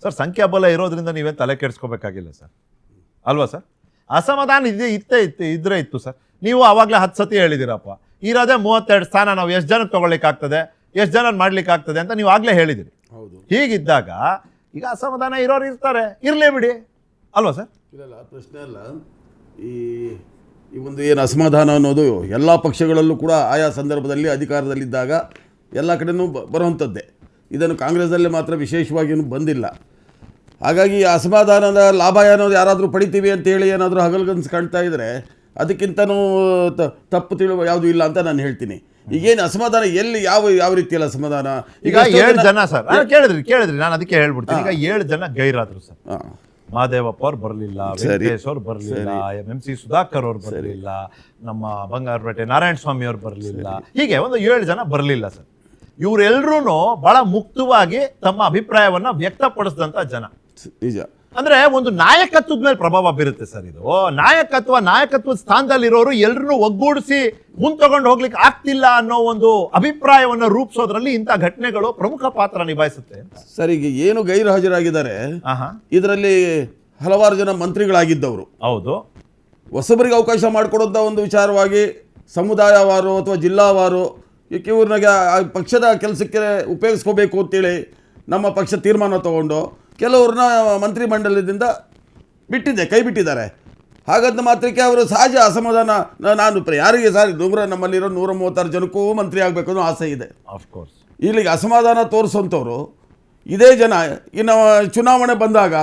Sir ಸಂಖ್ಯಾಬಲ ಇರೋದ್ರಿಂದ ನೀವೇನು ತಲೆ ಕೆಡಿಸ್ಕೋಬೇಕಾಗಿಲ್ಲ ಸರ್, ಅಲ್ವಾ ಸರ್? ಅಸಮಾಧಾನ ಇದ್ರೆ ಇತ್ತು ಸರ್. ನೀವು ಆವಾಗಲೇ 10 ಸತಿ ಹೇಳಿದಿರಪ್ಪ, ಇರೋದೇ 32 ಸ್ಥಾನ, ನಾವು ಎಷ್ಟು ಜನಕ್ಕೆ ತೊಗೊಳ್ಳಿಕ್ಕಾಗ್ತದೆ, ಎಷ್ಟು ಜನ ಮಾಡ್ಲಿಕ್ಕಾಗ್ತದೆ ಅಂತ ನೀವು ಆಗಲೇ ಹೇಳಿದಿರಿ. ಹೌದು. ಹೀಗಿದ್ದಾಗ ಈಗ ಅಸಮಾಧಾನ ಇರೋರು ಇರ್ತಾರೆ, ಇರಲೇ ಬಿಡಿ, ಅಲ್ವಾ ಸರ್? ಇಲ್ಲ ಪ್ರಶ್ನೆ ಅಲ್ಲ. ಈ ಒಂದು ಏನು ಅಸಮಾಧಾನ ಅನ್ನೋದು ಎಲ್ಲ ಪಕ್ಷಗಳಲ್ಲೂ ಕೂಡ ಆಯಾ ಸಂದರ್ಭದಲ್ಲಿ ಅಧಿಕಾರದಲ್ಲಿದ್ದಾಗ ಎಲ್ಲ ಕಡೆಯೂ ಬರುವಂಥದ್ದೇ. ಇದನ್ನು ಕಾಂಗ್ರೆಸ್ಸಲ್ಲಿ ಮಾತ್ರ ವಿಶೇಷವಾಗಿಯೂ ಬಂದಿಲ್ಲ. ಹಾಗಾಗಿ ಅಸಮಾಧಾನದ ಲಾಭ ಏನಾದ್ರು ಯಾರಾದರೂ ಪಡಿತೀವಿ ಅಂತೇಳಿ ಏನಾದರೂ ಹಗಲ್ಗನ್ಸು ಕಾಣ್ತಾ ಇದ್ದರೆ ಅದಕ್ಕಿಂತನೂ ತಪ್ಪು ತಿಳುವ ಯಾವುದೂ ಇಲ್ಲ ಅಂತ ನಾನು ಹೇಳ್ತೀನಿ. ಈಗೇನು ಅಸಮಾಧಾನ ಎಲ್ಲಿ ಯಾವ ರೀತಿಯಲ್ಲಿ ಅಸಮಾಧಾನ? ಈಗ 7 ಜನ ಸರ್ ಕೇಳಿದ್ರಿ, ನಾನು ಅದಕ್ಕೆ ಹೇಳ್ಬಿಡ್ತೀನಿ. ಈಗ 7 ಜನ ಗೈರಾದ್ರು ಸರ್. ಮಹದೇವಪ್ಪ ಅವ್ರು ಬರಲಿಲ್ಲ, ವೆಂಕಟೇಶ್ ಅವ್ರು ಬರಲಿಲ್ಲ, MC ಸುಧಾಕರ್ ಅವ್ರು ಬರಲಿಲ್ಲ, ನಮ್ಮ ಬಂಗಾರಪೇಟೆ ನಾರಾಯಣ ಸ್ವಾಮಿ ಅವ್ರು ಬರಲಿಲ್ಲ, ಹೀಗೆ ಒಂದು 7 ಜನ ಬರಲಿಲ್ಲ ಸರ್. ಇವರೆಲ್ಲರೂ ಬಹಳ ಮುಕ್ತವಾಗಿ ತಮ್ಮ ಅಭಿಪ್ರಾಯವನ್ನ ವ್ಯಕ್ತಪಡಿಸಿದಂತ ಜನ. ನಿಜ. ಅಂದ್ರೆ ಒಂದು ನಾಯಕತ್ವದ ಮೇಲೆ ಪ್ರಭಾವ ಬೀರುತ್ತೆ ಸರ್. ಇದು ನಾಯಕತ್ವದ ಸ್ಥಾನದಲ್ಲಿರೋರು ಎಲ್ಲರನ್ನೂ ಒಗ್ಗೂಡಿಸಿ ತಗೊಂಡು ಹೋಗ್ಲಿಕ್ಕೆ ಆಗ್ತಿಲ್ಲ ಅನ್ನೋ ಒಂದು ಅಭಿಪ್ರಾಯವನ್ನು ರೂಪಿಸೋದ್ರಲ್ಲಿ ಇಂಥ ಘಟನೆಗಳು ಪ್ರಮುಖ ಪಾತ್ರ ನಿಭಾಯಿಸುತ್ತೆ. ಸರ್, ಈಗ ಏನು ಗೈರು ಹಾಜರಾಗಿದ್ದಾರೆ ಇದರಲ್ಲಿ ಹಲವಾರು ಜನ ಮಂತ್ರಿಗಳಾಗಿದ್ದವರು. ಹೌದು. ಹೊಸಬರಿಗೆ ಅವಕಾಶ ಮಾಡಿಕೊಡೋಂಥ ಒಂದು ವಿಚಾರವಾಗಿ ಸಮುದಾಯವಾರು ಅಥವಾ ಜಿಲ್ಲಾವಾರು ಇವ್ರನ್ನ ಪಕ್ಷದ ಕೆಲಸಕ್ಕೆ ಉಪಯೋಗಿಸ್ಕೋಬೇಕು ಅಂತೇಳಿ ನಮ್ಮ ಪಕ್ಷ ತೀರ್ಮಾನ ತಗೊಂಡು ಕೆಲವ್ರನ್ನ ಮಂತ್ರಿಮಂಡಲದಿಂದ ಕೈ ಬಿಟ್ಟಿದ್ದಾರೆ. ಹಾಗಂತ ಮಾತ್ರಕ್ಕೆ ಅವರು ಸಹಜ ಅಸಮಾಧಾನ. ನಾನು ಯಾರಿಗೆ ಸರ್ ನಮ್ಮಲ್ಲಿರೋ 136 ಜನಕ್ಕೂ ಮಂತ್ರಿ ಆಗಬೇಕು ಅನ್ನೋ ಆಸೆ ಇದೆ. ಆಫ್ಕೋರ್ಸ್ ಇಲ್ಲಿಗೆ ಅಸಮಾಧಾನ ತೋರಿಸೋಂಥವ್ರು ಇದೇ ಜನ ಇನ್ನು ಚುನಾವಣೆ ಬಂದಾಗ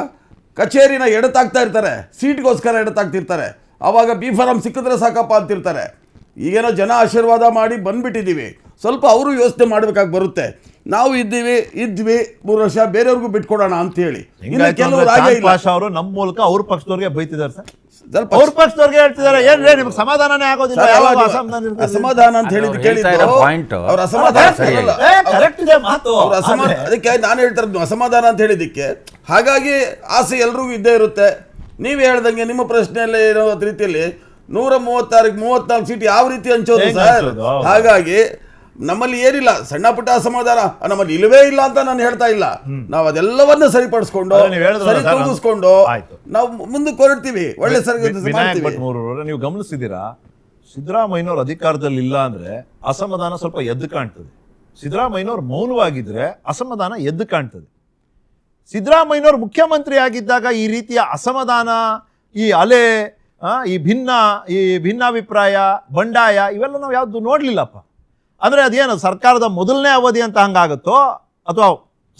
ಕಚೇರಿನ ಎಡತಾಗ್ತಾ ಇರ್ತಾರೆ, ಸೀಟ್ಗೋಸ್ಕರ ಎಡತಾಗ್ತಿರ್ತಾರೆ. ಆವಾಗ ಬಿ ಫಾರಂ ಸಿಕ್ಕಿದ್ರೆ ಸಾಕಪ್ಪ ಅಂತಿರ್ತಾರೆ. ಈಗೇನೋ ಜನ ಆಶೀರ್ವಾದ ಮಾಡಿ ಬಂದ್ಬಿಟ್ಟಿದ್ದೀವಿ, ಸ್ವಲ್ಪ ಅವರು ಯೋಚನೆ ಮಾಡಬೇಕಾಗಿ ಬರುತ್ತೆ. ನಾವು ಇದ್ವಿ 3 ವರ್ಷ ಬೇರೆಯವ್ರಿಗೂ ಬಿಟ್ಕೊಡೋಣ ಅಂತ ಹೇಳಿ ಕೆಲವರು ಅವರು ನಮ್ಮ ಮೂಲಕ ಅವ್ರ ಪಕ್ಷದವ್ರಿಗೆ ಬೈತಿದ್ದಾರೆ ಸರ್. ಅವ್ರ ಪಕ್ಷದವ್ರಿಗೆ ಹೇಳ್ತಿದ್ದಾರೆ, ಏನ್ರಿ ನಿಮ್ಗೆ ಸಮಾಧಾನನೇ ಆಗೋದಿಲ್ಲ, ಅಸಮಾಧಾನ ಅಂತ ಹೇಳಿದ್ದು ಕೇಳಿದ್ರು. ಅವ್ರ ಅಸಮಾಧಾನ ಅದಕ್ಕೆ ನಾನು ಹೇಳ್ತಾರೆ ಅಸಮಾಧಾನ ಅಂತ ಹೇಳಿದ್ದಕ್ಕೆ. ಹಾಗಾಗಿ ಆಸೆ ಎಲ್ರಿಗೂ ಇದ್ದೇ ಇರುತ್ತೆ. ನೀವು ಹೇಳ್ದಂಗೆ ನಿಮ್ಮ ಪ್ರಶ್ನೆಯಲ್ಲೇ ಇರೋ ರೀತಿಯಲ್ಲಿ 134 ಸೀಟ್ ಯಾವ ರೀತಿ ಹಂಚೋದು ಸರ್? ಹಾಗಾಗಿ ನಮ್ಮಲ್ಲಿ ಏನಿಲ್ಲ, ಸಣ್ಣ ಪುಟ್ಟ ಅಸಮಾಧಾನ ನಮ್ಮಲ್ಲಿ ಇಲ್ಲವೇ ಇಲ್ಲ ಅಂತ ನಾನು ಹೇಳ್ತಾ ಇಲ್ಲ. ನಾವು ಅದೆಲ್ಲವನ್ನ ಸರಿಪಡಿಸ್ಕೊಂಡು ಸರಿ ತೂಗಿಸ್ಕೊಂಡು ನಾವು ಮುಂದಕ್ಕೆ ಹೊರಡ್ತೀವಿ, ಒಳ್ಳೆ ಸರಿ. ನೀವು ಗಮನಿಸಿದ್ದೀರಾ, ಸಿದ್ದರಾಮಯ್ಯನವ್ರ ಅಧಿಕಾರದಲ್ಲಿ ಇಲ್ಲ ಅಂದ್ರೆ ಅಸಮಾಧಾನ ಸ್ವಲ್ಪ ಎದ್ದು ಕಾಣ್ತದೆ. ಸಿದ್ದರಾಮಯ್ಯನವ್ರು ಮೌನವಾಗಿದ್ರೆ ಅಸಮಾಧಾನ ಎದ್ದು ಕಾಣ್ತದೆ. ಸಿದ್ದರಾಮಯ್ಯನವ್ರು ಮುಖ್ಯಮಂತ್ರಿ ಆಗಿದ್ದಾಗ ಈ ರೀತಿಯ ಅಸಮಾಧಾನ, ಈ ಅಲೆ, ಈ ಭಿನ್ನಾಭಿಪ್ರಾಯ, ಬಂಡಾಯ ಇವೆಲ್ಲ ನಾವು ಯಾವ್ದು ನೋಡ್ಲಿಲ್ಲಪ್ಪ. ಅಂದ್ರೆ ಅದೇನು ಸರ್ಕಾರದ ಮೊದಲನೇ ಅವಧಿ ಅಂತ ಹಂಗಾಗುತ್ತೋ ಅಥವಾ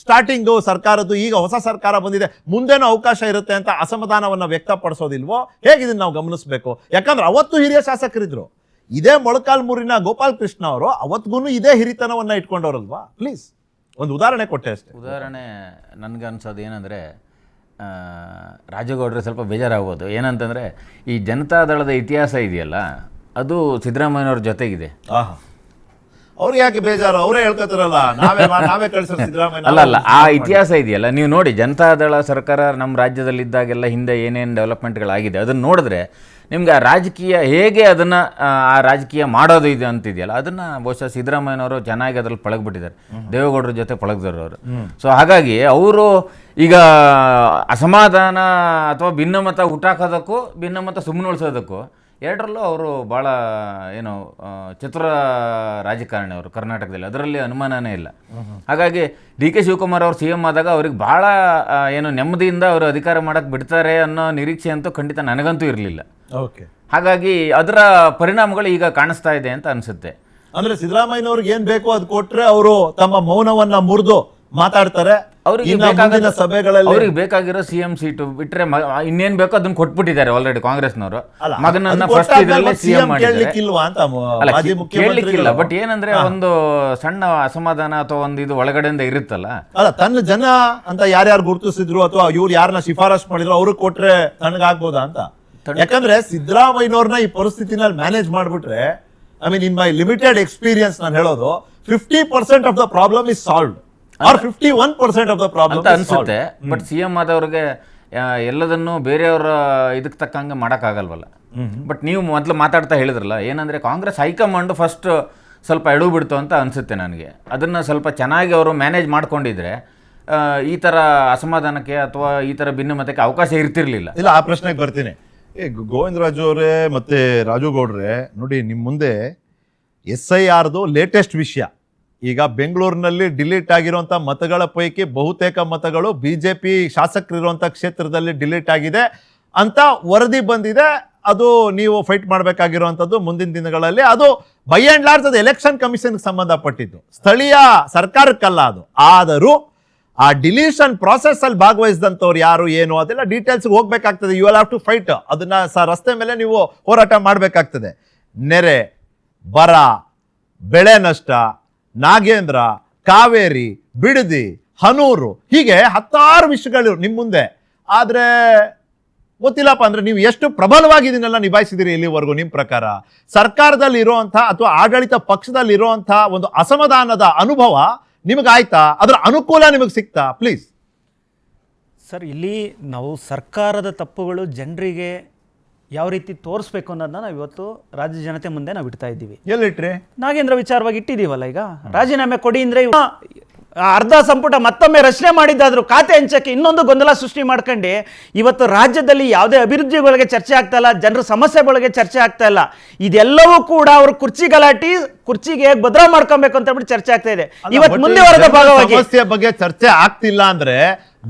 ಸ್ಟಾರ್ಟಿಂಗು ಸರ್ಕಾರದ್ದು, ಈಗ ಹೊಸ ಸರ್ಕಾರ ಬಂದಿದೆ ಮುಂದೇನೂ ಅವಕಾಶ ಇರುತ್ತೆ ಅಂತ ಅಸಮಾಧಾನವನ್ನು ವ್ಯಕ್ತಪಡಿಸೋದಿಲ್ವೋ? ಹೇಗಿದನ್ನು ನಾವು ಗಮನಿಸಬೇಕು. ಯಾಕಂದ್ರೆ ಅವತ್ತು ಹಿರಿಯ ಶಾಸಕರಿದ್ರು. ಇದೇ ಮೊಳಕಾಲ್ಮೂರಿನ ಗೋಪಾಲ್ ಕೃಷ್ಣ ಅವರು ಅವತ್ತಿಗೂ ಇದೇ ಹಿರಿತನವನ್ನ ಇಟ್ಕೊಂಡವ್ರಲ್ವಾ? ಪ್ಲೀಸ್ ಒಂದು ಉದಾಹರಣೆ ಕೊಟ್ಟೆ ಅಷ್ಟೇ. ಉದಾಹರಣೆ ನನಗೆ ಅನ್ಸೋದು ಏನಂದರೆ, ರಾಜಗೌಡರು ಸ್ವಲ್ಪ ಬೇಜಾರಾಗ್ಬೋದು. ಏನಂತಂದರೆ, ಈ ಜನತಾದಳದ ಇತಿಹಾಸ ಇದೆಯಲ್ಲ, ಅದು ಸಿದ್ದರಾಮಯ್ಯನವ್ರ ಜೊತೆಗಿದೆ. ಅವ್ರಿಗೆ ಯಾಕೆ ಬೇಜಾರು? ಅವರೇ ಹೇಳ್ಕೊತಾರಲ್ಲ, ನಾವೇ ಕಳಿಸೋದು ಸಿದ್ದರಾಮಯ್ಯ. ಅಲ್ಲ, ಆ ಇತಿಹಾಸ ಇದೆಯಲ್ಲ, ನೀವು ನೋಡಿ ಜನತಾದಳ ಸರ್ಕಾರ ನಮ್ಮ ರಾಜ್ಯದಲ್ಲಿದ್ದಾಗೆಲ್ಲ ಹಿಂದೆ ಏನೇನು ಡೆವಲಪ್ಮೆಂಟ್ಗಳಾಗಿದೆ ಅದನ್ನು ನೋಡಿದ್ರೆ ನಿಮ್ಗೆ ಆ ರಾಜಕೀಯ ಹೇಗೆ ಅದನ್ನು ಆ ರಾಜಕೀಯ ಮಾಡೋದು ಇದೆ ಅಂತಿದೆಯಲ್ಲ, ಅದನ್ನು ಬಹುಶಃ ಸಿದ್ದರಾಮಯ್ಯನವರು ಚೆನ್ನಾಗಿ ಅದ್ರಲ್ಲಿ ಪಳಗ್ಬಿಟ್ಟಿದ್ದಾರೆ. ದೇವೇಗೌಡರ ಜೊತೆ ಪಳಗ್ದರು ಅವರು. ಸೊ ಹಾಗಾಗಿ ಅವರು ಈಗ ಅಸಮಾಧಾನ ಅಥವಾ ಭಿನ್ನಮತ ಹುಟ್ಟಾಕೋದಕ್ಕೂ ಭಿನ್ನಮತ ಸುಮ್ಮನೆ ಉಳಿಸೋದಕ್ಕೂ ಎರಡರಲ್ಲೂ ಅವರು ಭಾಳ ಏನು ಚತುರ ರಾಜಕಾರಣಿ ಅವರು ಕರ್ನಾಟಕದಲ್ಲಿ, ಅದರಲ್ಲಿ ಅನುಮಾನನೇ ಇಲ್ಲ. ಹಾಗಾಗಿ DK ಶಿವಕುಮಾರ್ ಅವರು CM ಆದಾಗ ಅವ್ರಿಗೆ ಭಾಳ ಏನು ನೆಮ್ಮದಿಯಿಂದ ಅವರು ಅಧಿಕಾರ ಮಾಡೋಕ್ಕೆ ಬಿಡ್ತಾರೆ ಅನ್ನೋ ನಿರೀಕ್ಷೆ ಅಂತೂ ಖಂಡಿತ ನನಗಂತೂ ಇರಲಿಲ್ಲ. ಓಕೆ, ಹಾಗಾಗಿ ಅದರ ಪರಿಣಾಮಗಳು ಈಗ ಕಾಣಿಸ್ತಾ ಇದೆ ಅಂತ ಅನಿಸುತ್ತೆ. ಅಂದ್ರೆ ಸಿದ್ದರಾಮಯ್ಯನವ್ರಿಗೆ ಏನು ಬೇಕೋ ಅದು ಕೊಟ್ಟರೆ ಅವರು ತಮ್ಮ ಮೌನವನ್ನ ಮುರಿದು ಮಾತಾಡ್ತಾರೆ. ಅವ್ರಿಗೆ ಬೇಕಾಗಿರೋ CM ಸೀಟು ಬಿಟ್ರೆ ಇನ್ನೇನ್ ಬೇಕೋ ಅದನ್ನ ಕೊಟ್ಬಿಟ್ಟಿದ್ದಾರೆ ಆಲ್ರೆಡಿ ಕಾಂಗ್ರೆಸ್ನವರು. ಮಗನನ್ನ ಫಸ್ಟ್ ಇದರಲ್ಲೇ CM ಮಾಡಿದ್ದಾರೆ. ಕೇಳಲಿಕ್ಕಿಲ್ಲ, ಬಟ್ ಏನಂದ್ರೆ ಒಂದು ಸಣ್ಣ ಅಸಮಾಧಾನ ಅಥವಾ ಒಂದು ಇದು ಒಳಗಡೆಯಿಂದ ಇರುತ್ತಲ್ಲ. ಅಲ್ಲ, ತನ್ನ ಜನ ಅಂತ ಯಾರ್ಯಾರು ಗುರುತಿಸಿದ್ರು ಅಥವಾ ಇವ್ರು ಯಾರನ್ನ ಶಿಫಾರಸ್ ಮಾಡಿದ್ರು ಅವ್ರಿಗೆ ಕೊಟ್ರೆ ತನಗಾಗ್ಬೋದಾ ಅಂತ. ಯಾಕಂದ್ರೆ ಸಿದ್ದರಾಮಯ್ಯನವ್ರನ್ನ ಈ ಪರಿಸ್ಥಿತಿನಲ್ಲಿ ಮ್ಯಾನೇಜ್ ಮಾಡ್ಬಿಟ್ರೆ, I mean in my limited experience ನಾನು ಹೇಳೋದು 50% of the problem is solved or 51% of the problem ಅಂತ ಅನ್ಸುತ್ತೆ. ಬಟ್ CM ಆದವ್ರಿಗೆ ಎಲ್ಲದನ್ನು ಬೇರೆಯವರ ಇದಕ್ಕೆ ತಕ್ಕಂಗೆ ಮಾಡೋಕ್ಕಾಗಲ್ವಲ್ಲ. ಬಟ್ ನೀವು ಮೊದಲು ಮಾತಾಡ್ತಾ ಹೇಳಿದ್ರಲ್ಲ, ಏನಂದರೆ ಕಾಂಗ್ರೆಸ್ ಹೈಕಮಾಂಡ್ ಫಸ್ಟ್ ಸ್ವಲ್ಪ ಎಡು ಬಿಡ್ತು ಅಂತ ಅನಿಸುತ್ತೆ ನನಗೆ. ಅದನ್ನು ಸ್ವಲ್ಪ ಚೆನ್ನಾಗಿ ಅವರು ಮ್ಯಾನೇಜ್ ಮಾಡ್ಕೊಂಡಿದ್ರೆ ಈ ಥರ ಅಸಮಾಧಾನಕ್ಕೆ ಅಥವಾ ಈ ಥರ ಭಿನ್ನಮತಕ್ಕೆ ಅವಕಾಶ ಇರ್ತಿರ್ಲಿಲ್ಲ. ಇಲ್ಲ, ಆ ಪ್ರಶ್ನೆಗೆ ಬರ್ತೀನಿ. ಗೋವಿಂದರಾಜು ಅವರೇ ಮತ್ತೆ ರಾಜು ಗೌಡ್ರೆ, ನೋಡಿ ನಿಮ್ಮ ಮುಂದೆ SIRದು ಲೇಟೆಸ್ಟ್ ವಿಷಯ. ಈಗ ಬೆಂಗಳೂರಿನಲ್ಲಿ ಡಿಲೀಟ್ ಆಗಿರುವಂಥ ಮತಗಳ ಪೈಕಿ ಬಹುತೇಕ ಮತಗಳು BJP ಶಾಸಕರಿರುವಂಥ ಕ್ಷೇತ್ರದಲ್ಲಿ ಡಿಲೀಟ್ ಆಗಿದೆ ಅಂತ ವರದಿ ಬಂದಿದೆ. ಅದು ನೀವು ಫೈಟ್ ಮಾಡಬೇಕಾಗಿರುವಂಥದ್ದು ಮುಂದಿನ ದಿನಗಳಲ್ಲಿ. ಅದು ಬೈ ಆ್ಯಂಡ್ ಲಾರ್ಜ್ ಅದು ಎಲೆಕ್ಷನ್ ಕಮಿಷನ್ಗೆ ಸಂಬಂಧಪಟ್ಟಿದ್ದು, ಸ್ಥಳೀಯ ಸರ್ಕಾರಕ್ಕಲ್ಲ ಅದು. ಆದರೂ ಆ ಡಿಲೀಷನ್ ಪ್ರಾಸೆಸ್ ಅಲ್ಲಿ ಭಾಗವಹಿಸಿದಂಥವ್ರು ಯಾರು ಏನು ಅದೆಲ್ಲ ಡೀಟೇಲ್ಸ್ಗೆ ಹೋಗ್ಬೇಕಾಗ್ತದೆ. You will have to fight. ಅದನ್ನ ರಸ್ತೆ ಮೇಲೆ ನೀವು ಹೋರಾಟ ಮಾಡಬೇಕಾಗ್ತದೆ. ನೆರೆ, ಬರ, ಬೆಳೆ ನಷ್ಟ, ನಾಗೇಂದ್ರ, ಕಾವೇರಿ, ಬಿಡದಿ, ಹನೂರು, ಹೀಗೆ 10 ವಿಷಯಗಳು ನಿಮ್ಮ ಮುಂದೆ. ಆದರೆ ಗೊತ್ತಿಲ್ಲಪ್ಪ ಅಂದ್ರೆ ನೀವು ಎಷ್ಟು ಪ್ರಬಲವಾಗಿ ಇದನ್ನೆಲ್ಲ ನಿಭಾಯಿಸಿದಿರಿ ಇಲ್ಲಿವರೆಗೂ. ನಿಮ್ಮ ಪ್ರಕಾರ ಸರ್ಕಾರದಲ್ಲಿ ಇರುವಂಥ ಅಥವಾ ಆಡಳಿತ ಪಕ್ಷದಲ್ಲಿ ಇರುವಂಥ ಒಂದು ಅಸಮಾಧಾನದ ಅನುಭವ ನಿಮಗಾಯ್ತಾ? ಅದರ ಅನುಕೂಲ ನಿಮಗೆ ಸಿಕ್ತಾ? ಪ್ಲೀಸ್ ಸರ್, ಇಲ್ಲಿ ನಾವು ಸರ್ಕಾರದ ತಪ್ಪುಗಳು ಜನರಿಗೆ ಯಾವ ರೀತಿ ತೋರಿಸ್ಬೇಕು ಅನ್ನೋದನ್ನ ನಾವು ಇವತ್ತು ರಾಜ್ಯ ಜನತೆ ಮುಂದೆ ನಾವು ಇಡ್ತಾ ಇದ್ದೀವಿ. ಎಲ್ಲಿಟ್ರಿ? ನಾಗೇಂದ್ರ ವಿಚಾರವಾಗಿ ಇಟ್ಟಿದ್ದೀವಲ್ಲ. ಈಗ ರಾಜೀನಾಮೆ ಕೊಡಿ ಅಂದರೆ ಅರ್ಧ ಸಂಪುಟ ಮತ್ತೊಮ್ಮೆ ರಚನೆ ಮಾಡಿದ್ದಾದ್ರು ಖಾತೆ ಹಂಚಕ್ಕೆ ಇನ್ನೊಂದು ಗೊಂದಲ ಸೃಷ್ಟಿ ಮಾಡ್ಕೊಂಡು ಇವತ್ತು ರಾಜ್ಯದಲ್ಲಿ ಯಾವುದೇ ಅಭಿವೃದ್ಧಿಗಳಿಗೆ ಚರ್ಚೆ ಆಗ್ತಾ ಇಲ್ಲ, ಜನರ ಸಮಸ್ಯೆಗಳಿಗೆ ಚರ್ಚೆ ಆಗ್ತಾ ಇಲ್ಲ. ಇದೆಲ್ಲವೂ ಕೂಡ ಅವರು ಕುರ್ಚಿ ಗಲಾಟಿ, ಕುರ್ಚಿಗೆ ಹೇಗೆ ಭದ್ರ ಮಾಡ್ಕೊಬೇಕು ಅಂತ ಹೇಳ್ಬಿಟ್ಟು ಚರ್ಚೆ ಆಗ್ತಾ ಇದೆ. ಇವತ್ತು ಮುಂದುವರೆದ ಭಾಗವಾಗಿ ಸಮಸ್ಯೆ ಬಗ್ಗೆ ಚರ್ಚೆ ಆಗ್ತಿಲ್ಲ ಅಂದ್ರೆ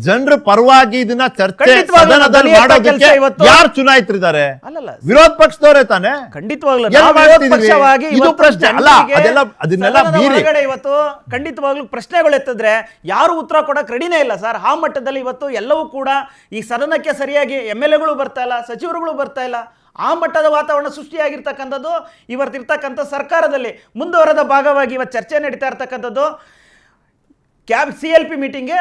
ಜನರ ಪರವಾಗಿ ಇದನ್ನ ಚರ್ಚೆ ಖಂಡಿತವಾಗ್ಲೂ ಸದನದಲ್ಲಿ ನಡೆಯುವಂತ ಮಾಡೋದಕ್ಕೆ ಕೆಲ್ಸ ಇವತ್ತು- ಯಾರು ಚುನಾಯಿತರಿದ್ದಾರೆ? ಅಲ್ಲಲ್ಲ, ವಿರೋಧ ಪಕ್ಷದವರೇ ತಾನೆ. ಖಂಡಿತವಾಗ್ಲೂ ಏನ್ ನಾವು ಮಾಡ್ತಿದೀವಿ? ವಿರೋಧ ಪಕ್ಷವಾಗಿ ಇದು ಇವತ್ತು ಪ್ರಶ್ನೆ ಅಲ್ಲ, ಜನರಿಗೆ ಅದನ್ನೆಲ್ಲ ಸದನದ ಮೀರಿ ಒಳಗಡೆ ಇವತ್ತು ಖಂಡಿತವಾಗ್ಲೂ ಪ್ರಶ್ನೆಗಳು ಎತ್ತಿದ್ರೆ ಯಾರು ಉತ್ತರ ಕೊಡಕ್ ರೆಡಿನೇ ಇಲ್ಲ ಸರ್. ಆ ಮಟ್ಟದಲ್ಲಿ ಇವತ್ತು ಎಲ್ಲವೂ ಕೂಡ ಈ ಸದನಕ್ಕೆ ಸರಿಯಾಗಿ MLAಗಳು ಬರ್ತಾ ಇಲ್ಲ, ಸಚಿವರುಗಳು ಬರ್ತಾ ಇಲ್ಲ. ಆ ಮಟ್ಟದ ವಾತಾವರಣ ಸೃಷ್ಟಿಯಾಗಿರ್ತಕ್ಕಂಥದ್ದು ಇವತ್ತಿರ್ತಕ್ಕಂಥ ಸರ್ಕಾರದಲ್ಲಿ. ಮುಂದುವರೆದ ಭಾಗವಾಗಿ ಇವತ್ತು ಚರ್ಚೆ ನಡೀತಾ ಇರ್ತಕ್ಕಂಥದ್ದು CLP ಮೀಟಿಂಗ್ಗೆ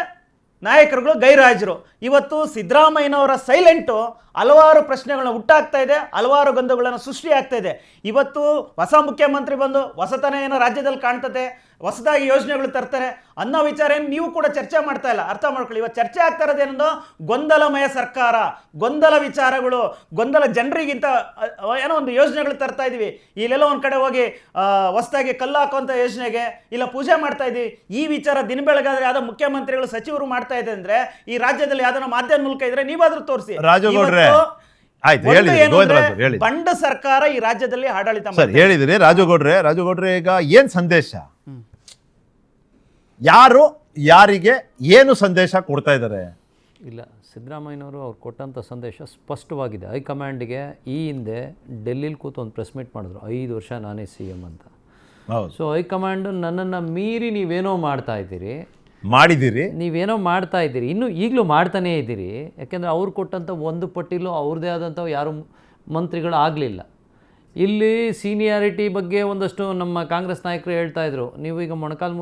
ನಾಯಕರುಗಳು ಗೈರಾಜರು. ಇವತ್ತು ಸಿದ್ದರಾಮಯ್ಯನವರ ಸೈಲೆಂಟು ಹಲವಾರು ಪ್ರಶ್ನೆಗಳನ್ನ ಹುಟ್ಟಾಗ್ತಾ ಇದೆ, ಹಲವಾರು ಗೊಂದಲಗಳನ್ನು ಸೃಷ್ಟಿ ಆಗ್ತಾ ಇದೆ. ಇವತ್ತು ಹೊಸ ಮುಖ್ಯಮಂತ್ರಿ ಬಂದು ಹೊಸತನ ಏನೋ ರಾಜ್ಯದಲ್ಲಿ ಕಾಣ್ತದೆ, ಹೊಸದಾಗಿ ಯೋಜನೆಗಳು ತರ್ತಾರೆ ಅನ್ನೋ ವಿಚಾರ ಏನು ನೀವು ಕೂಡ ಚರ್ಚೆ ಮಾಡ್ತಾ ಇಲ್ಲ. ಅರ್ಥ ಮಾಡ್ಕೊಳ್ಳಿ. ಇವತ್ತು ಚರ್ಚೆ ಆಗ್ತಾ ಇರೋದೇನೋ ಗೊಂದಲಮಯ ಸರ್ಕಾರ, ಗೊಂದಲ ವಿಚಾರಗಳು, ಗೊಂದಲ ಜನರಿಗಿಂತ ಏನೋ ಒಂದು ಯೋಜನೆಗಳು ತರ್ತಾ ಇದೀವಿ. ಇಲ್ಲೆಲ್ಲ ಒಂದು ಕಡೆ ಹೋಗಿ ಹೊಸದಾಗಿ ಕಲ್ಲು ಹಾಕುವಂಥ ಯೋಜನೆಗೆ ಇಲ್ಲ ಪೂಜೆ ಮಾಡ್ತಾ ಇದೀವಿ. ಈ ವಿಚಾರ ದಿನ ಬೆಳಗಾದ್ರೆ ಯಾವ್ದೋ ಮುಖ್ಯಮಂತ್ರಿಗಳು ಸಚಿವರು ಮಾಡ್ತಾ ಇದೆ ಅಂದ್ರೆ ಈ ರಾಜ್ಯದಲ್ಲಿ ಯಾವ್ದನ್ನ ಮಾಧ್ಯಮ ಮೂಲಕ ಇದ್ರೆ ನೀವಾದ್ರೂ ತೋರಿಸಿ. ರಾಜಗೌಡ್ರೆ ಆಯ್ತು, ಹೇಳಿದ್ರಿ ಗೋವಿಂದರಾಜು ಹೇಳಿ. ಬಂಡ ಸರ್ಕಾರ ಈ ರಾಜ್ಯದಲ್ಲಿ ಆಡಳಿತ ಸರ್ ಹೇಳಿದ್ರಿ. ರಾಜಗೌಡ್ರೆ ಈಗ ಏನ್ ಸಂದೇಶ, ಯಾರು ಯಾರಿಗೆ ಏನು ಸಂದೇಶ ಕೊಡ್ತಾ ಇದ್ದಾರೆ? ಇಲ್ಲ, ಸಿದ್ದರಾಮಯ್ಯನವರು ಅವ್ರು ಕೊಟ್ಟಂಥ ಸಂದೇಶ ಸ್ಪಷ್ಟವಾಗಿದೆ. ಹೈಕಮಾಂಡ್ಗೆ ಈ ಹಿಂದೆ ಡೆಲ್ಲಿಲಿ ಕೂತು ಒಂದು ಪ್ರೆಸ್ ಮೀಟ್ ಮಾಡಿದ್ರು, 5 ವರ್ಷ ನಾನೇ CM ಅಂತ. ಸೊ ಹೈಕಮಾಂಡು ನನ್ನನ್ನು ಮೀರಿ ನೀವೇನೋ ಮಾಡಿದ್ದೀರಿ, ನೀವೇನೋ ಮಾಡ್ತಾ ಇದ್ದೀರಿ, ಇನ್ನೂ ಈಗಲೂ ಮಾಡ್ತಾನೇ ಇದ್ದೀರಿ. ಯಾಕೆಂದರೆ ಅವ್ರು ಕೊಟ್ಟಂಥ ಒಂದು ಪಟ್ಟಿಲೂ ಅವ್ರದ್ದೇ ಆದಂಥ ಯಾರು ಮಂತ್ರಿಗಳು ಆಗಲಿಲ್ಲ. ಇಲ್ಲಿ ಸೀನಿಯಾರಿಟಿ ಬಗ್ಗೆ ಒಂದಷ್ಟು ನಮ್ಮ ಕಾಂಗ್ರೆಸ್ ನಾಯಕರು ಹೇಳ್ತಾಯಿದ್ರು, ನೀವು ಈಗ ಮೊಣಕಾಲ್ಮೂರು